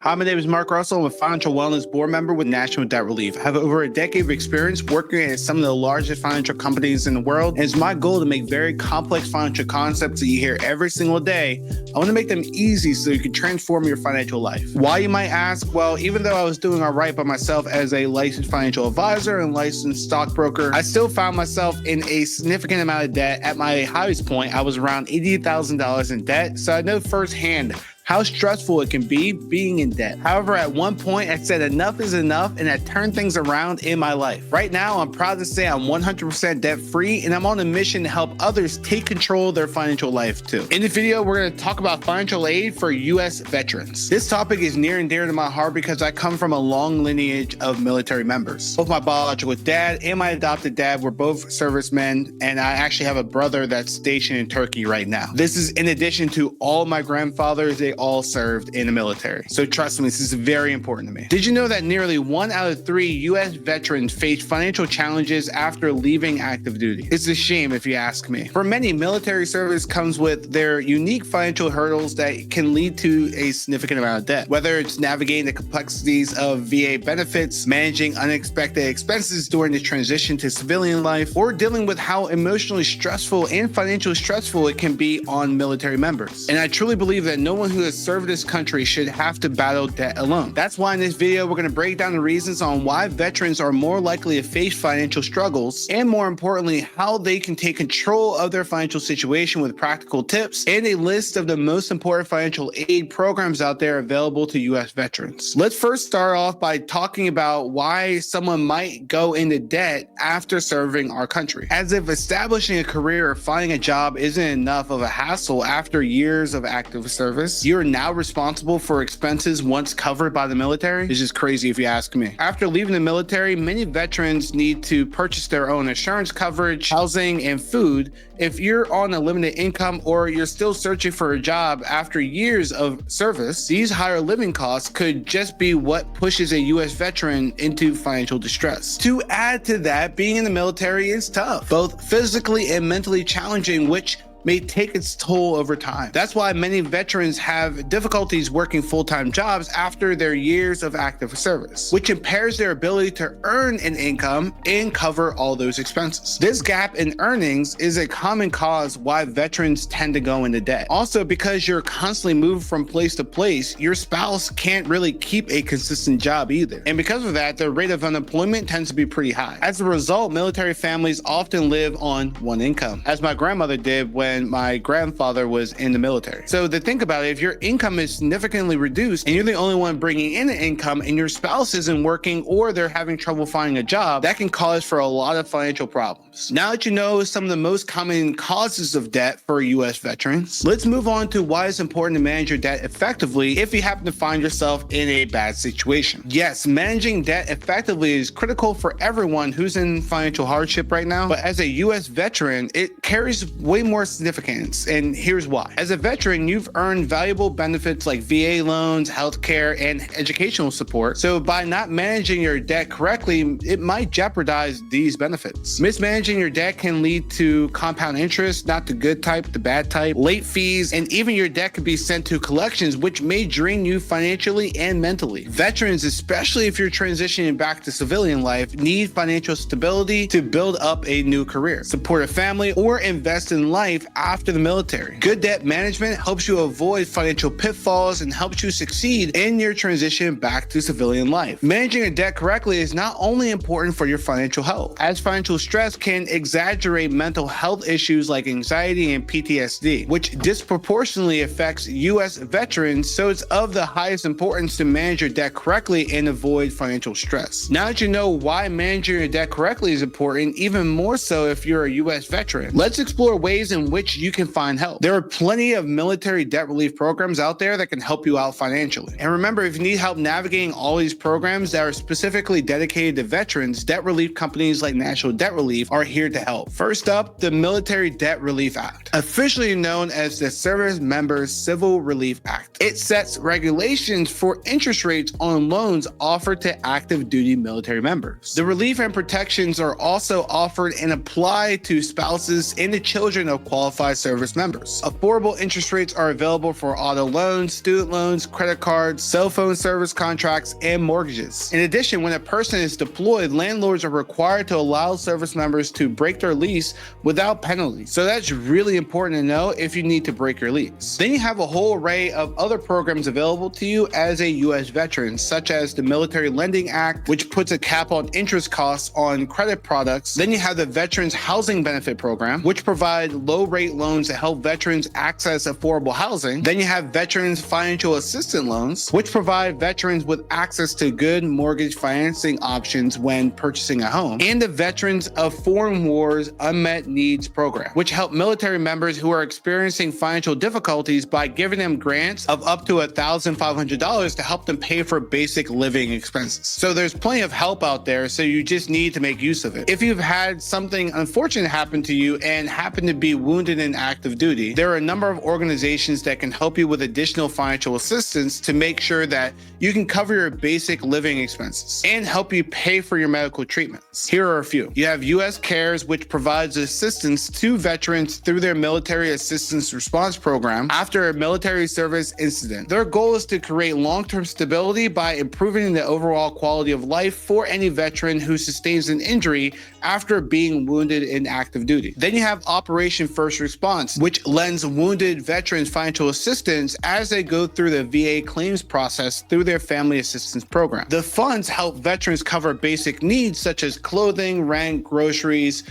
Hi, my name is Marc. I'm a financial wellness board member with National Debt Relief. I have over a decade of experience working at some of the largest financial companies in the world. And it's my goal to make very complex financial concepts that you hear every single day. I want to make them easy so you can transform your financial life. Why, you might ask? Well, even though I was doing all right by myself as a licensed financial advisor and licensed stockbroker, I still found myself in a significant amount of debt. At my highest point, I was around $80,000 in debt. So I know firsthand how stressful it can be being in debt. However, at one point I said enough is enough and I turned things around in my life. Right now, I'm proud to say I'm 100% debt free and I'm on a mission to help others take control of their financial life too. In this video, we're going to talk about financial aid for US veterans. This topic is near and dear to my heart because I come from a long lineage of military members. Both my biological dad and my adopted dad were both servicemen, and I actually have a brother that's stationed in Turkey right now. This is in addition to all my grandfathers. They all served in the military. So trust me, this is very important to me. Did you know that nearly 1 out of 3 US veterans face financial challenges after leaving active duty? It's a shame if you ask me. For many, military service comes with their unique financial hurdles that can lead to a significant amount of debt. Whether it's navigating the complexities of VA benefits, managing unexpected expenses during the transition to civilian life, or dealing with how emotionally stressful and financially stressful it can be on military members. And I truly believe that no one who has served this country should have to battle debt alone. That's why in this video, we're going to break down the reasons on why veterans are more likely to face financial struggles, and more importantly, how they can take control of their financial situation with practical tips and a list of the most important financial aid programs out there available to US veterans. Let's first start off by talking about why someone might go into debt after serving our country. As if establishing a career or finding a job isn't enough of a hassle after years of active service, you're now responsible for expenses once covered by the military. It's just crazy if you ask me. After leaving the military, many veterans need to purchase their own insurance coverage, housing, and food. If you're on a limited income or you're still searching for a job after years of service, these higher living costs could just be what pushes a US veteran into financial distress. To add to that, being in the military is tough, both physically and mentally challenging, which may take its toll over time. That's why many veterans have difficulties working full-time jobs after their years of active service, which impairs their ability to earn an income and cover all those expenses. This gap in earnings is a common cause why veterans tend to go into debt. Also, because you're constantly moving from place to place, your spouse can't really keep a consistent job either. And because of that, the rate of unemployment tends to be pretty high. As a result, military families often live on one income, as my grandmother did when my grandfather was in the military. So to think about it, if your income is significantly reduced and you're the only one bringing in an income and your spouse isn't working or they're having trouble finding a job, that can cause for a lot of financial problems. Now that you know some of the most common causes of debt for US veterans, let's move on to why it's important to manage your debt effectively if you happen to find yourself in a bad situation. Yes, managing debt effectively is critical for everyone who's in financial hardship right now, but as a US veteran, it carries way more significance, and here's why. As a veteran, you've earned valuable benefits like VA loans, healthcare, and educational support. So by not managing your debt correctly, it might jeopardize these benefits. Mismanaging your debt can lead to compound interest, not the good type, the bad type, late fees, and even your debt could be sent to collections, which may drain you financially and mentally. Veterans, especially if you're transitioning back to civilian life, need financial stability to build up a new career, support a family, or invest in life after the military. Good debt management helps you avoid financial pitfalls and helps you succeed in your transition back to civilian life. Managing your debt correctly is not only important for your financial health, as financial stress can exaggerate mental health issues like anxiety and PTSD, which disproportionately affects US veterans, so it's of the highest importance to manage your debt correctly and avoid financial stress. Now that you know why managing your debt correctly is important, even more so if you're a US veteran, let's explore ways in which you can find help. There are plenty of military debt relief programs out there that can help you out financially. And remember, if you need help navigating all these programs that are specifically dedicated to veterans, debt relief companies like National Debt Relief are here to help. First up, the Military Debt Relief Act, officially known as the Service Members Civil Relief Act. It sets regulations for interest rates on loans offered to active duty military members. The relief and protections are also offered and applied to spouses and the children of qualified qualified service members. Affordable interest rates are available for auto loans, student loans, credit cards, cell phone service contracts, and mortgages. In addition, when a person is deployed, landlords are required to allow service members to break their lease without penalty. So that's really important to know if you need to break your lease. Then you have a whole array of other programs available to you as a U.S. veteran, such as the Military Lending Act, which puts a cap on interest costs on credit products. Then you have the Veterans Housing Benefit Program, which provide low-rate loans to help veterans access affordable housing. Then you have Veterans Financial Assistance Loans, which provide veterans with access to good mortgage financing options when purchasing a home. And the Veterans of Foreign Wars Unmet Needs Program, which help military members who are experiencing financial difficulties by giving them grants of up to $1,500 to help them pay for basic living expenses. So there's plenty of help out there, so you just need to make use of it. If you've had something unfortunate happen to you and happen to be wounded in active duty, there are a number of organizations that can help you with additional financial assistance to make sure that you can cover your basic living expenses and help you pay for your medical treatments. Here are a few. You have U.S. CARES, which provides assistance to veterans through their Military Assistance Response Program after a military service incident. Their goal is to create long-term stability by improving the overall quality of life for any veteran who sustains an injury after being wounded in active duty. Then you have Operation First Response, which lends wounded veterans financial assistance as they go through the VA claims process through their Family Assistance Program. The funds help veterans cover basic needs such as clothing, rent, groceries,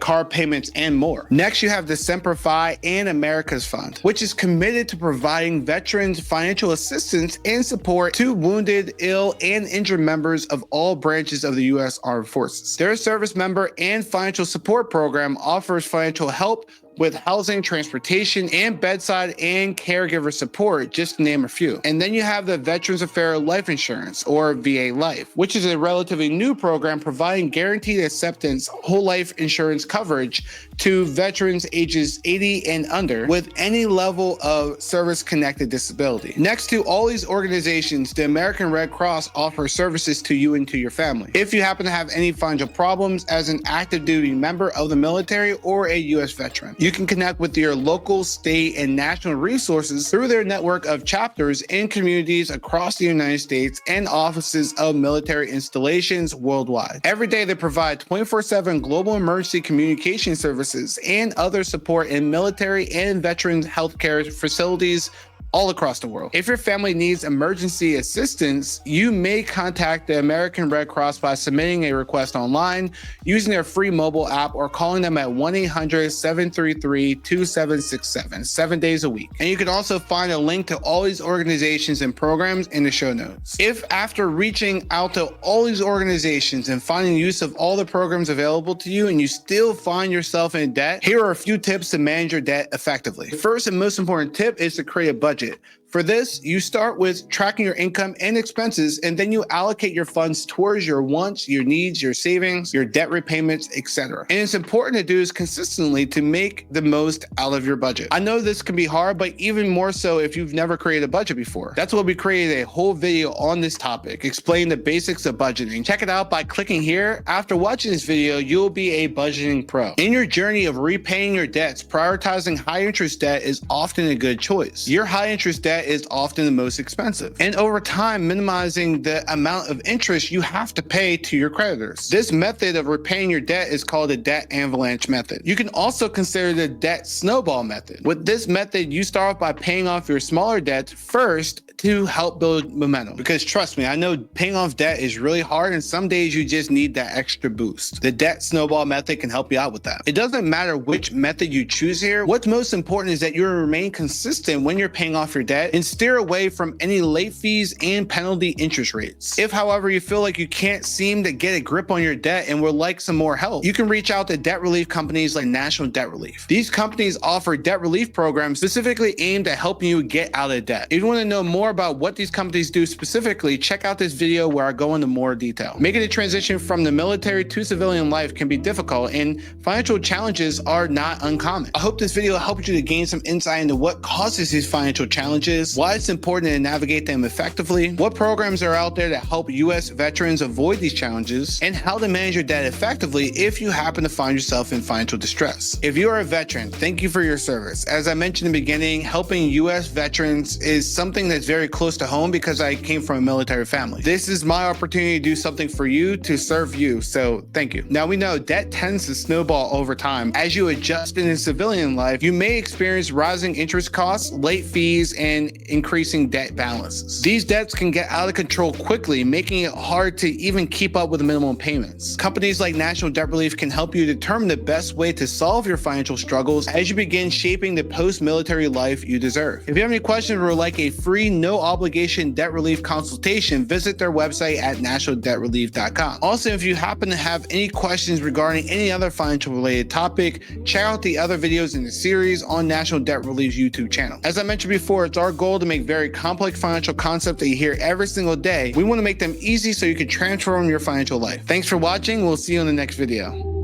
car payments, and more. Next, you have the Semper Fi and America's Fund, which is committed to providing veterans financial assistance and support to wounded, ill, and injured members of all branches of the U.S. Armed Forces. Their service member and financial support program offers financial help with housing, transportation, and bedside and caregiver support, just to name a few. And then you have the Veterans Affairs Life Insurance, or VA Life, which is a relatively new program providing guaranteed acceptance whole life insurance coverage to veterans ages 80 and under with any level of service-connected disability. Next to all these organizations, the American Red Cross offers services to you and to your family. If you happen to have any financial problems as an active duty member of the military or a U.S. veteran, you can connect with your local, state, and national resources through their network of chapters in communities across the United States and offices of military installations worldwide. Every day, they provide 24/7 global emergency communication services and other support in military and veterans healthcare facilities all across the world. If your family needs emergency assistance, you may contact the American Red Cross by submitting a request online, using their free mobile app, or calling them at 1-800-733-2767, 7 days a week. And you can also find a link to all these organizations and programs in the show notes. If after reaching out to all these organizations and finding use of all the programs available to you and you still find yourself in debt, here are a few tips to manage your debt effectively. The first and most important tip is to create a budget. For this, you start with tracking your income and expenses, and then you allocate your funds towards your wants, your needs, your savings, your debt repayments, etc. And it's important to do this consistently to make the most out of your budget. I know this can be hard, but even more so if you've never created a budget before. That's why we created a whole video on this topic, explaining the basics of budgeting. Check it out by clicking here. After watching this video, you'll be a budgeting pro. In your journey of repaying your debts, prioritizing high interest debt is often a good choice. Your high interest debt is often the most expensive. And over time, minimizing the amount of interest you have to pay to your creditors. This method of repaying your debt is called the debt avalanche method. You can also consider the debt snowball method. With this method, you start off by paying off your smaller debts first to help build momentum. Because trust me, I know paying off debt is really hard, and some days you just need that extra boost. The debt snowball method can help you out with that. It doesn't matter which method you choose here. What's most important is that you remain consistent when you're paying off your debt and steer away from any late fees and penalty interest rates. If, however, you feel like you can't seem to get a grip on your debt and would like some more help, you can reach out to debt relief companies like National Debt Relief. These companies offer debt relief programs specifically aimed at helping you get out of debt. If you want to know more about what these companies do specifically, check out this video where I go into more detail. Making the transition from the military to civilian life can be difficult, and financial challenges are not uncommon. I hope this video helped you to gain some insight into what causes these financial challenges challenges, why it's important to navigate them effectively, what programs are out there to help U.S. veterans avoid these challenges, and how to manage your debt effectively if you happen to find yourself in financial distress. If you are a veteran, thank you for your service. As I mentioned in the beginning, helping U.S. veterans is something that's very close to home because I came from a military family. This is my opportunity to do something for you, to serve you, so thank you. Now we know debt tends to snowball over time. As you adjust in civilian life, you may experience rising interest costs, late fees, and increasing debt balances. These debts can get out of control quickly, making it hard to even keep up with the minimum payments. Companies like National Debt Relief can help you determine the best way to solve your financial struggles as you begin shaping the post-military life you deserve. If you have any questions or would like a free, no-obligation debt relief consultation, visit their website at nationaldebtrelief.com. Also, if you happen to have any questions regarding any other financial-related topic, check out the other videos in the series on National Debt Relief's YouTube channel. As I mentioned before, it's our goal to make very complex financial concepts that you hear every single day. We want to make them easy so you can transform your financial life. Thanks for watching. We'll see you in the next video.